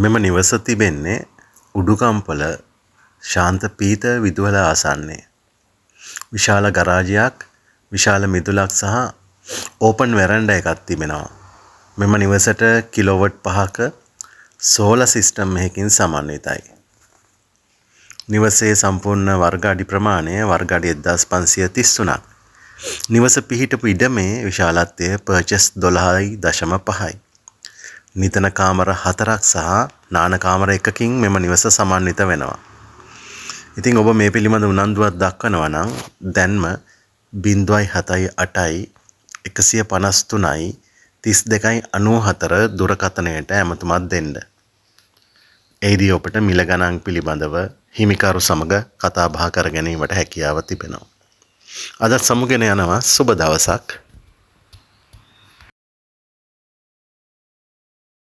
මෙම නිවස තිබෙන්නේ උඩුකම්පල ශාන්ත පීත විදුහල ආසන්නයේ. විශාල ගරාජයක්, විශාල මිදුලක් සහ ඕපන් වෙරන්ඩා එකක් තිබෙනවා. මෙම නිවසට කිලෝවොට් 5ක සෝලර් සිස්ටම් එකකින් සමන්විතයි. නිවසේ සම්පූර්ණ වර්ග අඩි ප්‍රමාණය වර්ග අඩි 1533ක්. නිවස පිහිටපු ඉඩමේ විශාලත්වය පර්චස් 12.5යි. නිතන කාමර 4ක් සහ නාන කාමර 1කින් මෙම නිවස සමන්විත වෙනවා. ඉතින් ඔබ මේ පිළිබඳ උනන්දුවක් දක්වනවා නම් දැන්ම 0.78යි 153යි 32.94 දුරකථනයට ඇමතුමක් දෙන්න. එහිදී ඔබට මිල ගණන් පිළිබඳව හිමිකරු සමග කතා බහ කර ගැනීමට හැකියාව තිබෙනවා. අද සමුගෙන යනවා සුබ දවසක්.